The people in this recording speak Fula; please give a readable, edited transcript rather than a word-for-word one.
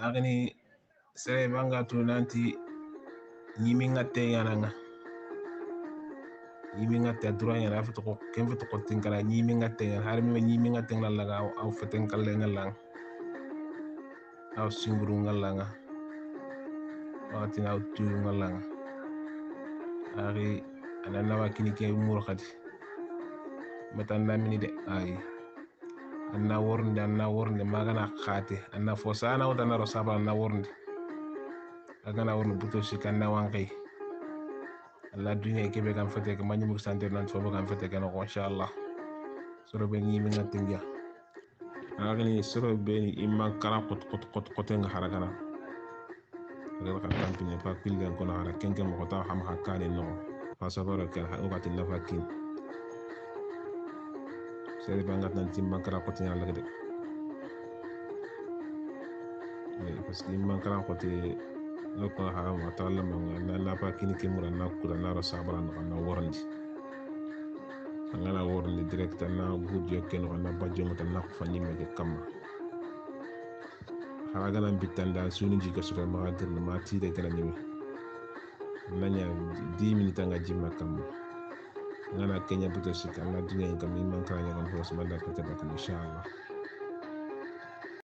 agni sere banga tu nanti nyimi ngatte yananga nyimi ngatte dura yana fa to ken fa to tin kala nyimi ngatte yana har mi nyimi ngatte ngalaga aw feten kalle ngalang aw singuru ngalanga watina aw tu ngalanga ari anana wakini ke mur khadi matanda mini de ay anna wornde magana khate anna fosana wadana rosaba anna wornde agana wornde buto sikanna wanqi alla dunya kebe kan fete ke manyi mu santer nan fo kan fete ke no inshallah soro be ni mi ngatinga agani soro be ni imman kala kot nga harakana agar kan tampine pa killen ko na hara kenke mo ta xam hakane no fa sabara kel ha wakati la fakin sere bangat nan timman kala kot yalla de parce que imman kala kot ko haram wa taala mo na pa kini kimura na kula na sabara na worandi angana worandi direct na gudjo ken na bajjo mata na fanni me kamma haragana bitanda sunu jiga sura magadir na mati de kana nyimi nanya 10 minutes nga jimma kamma ngana kenya buto sik alla dunya ngam imman kala nyagon fos banda ko tebak inshallah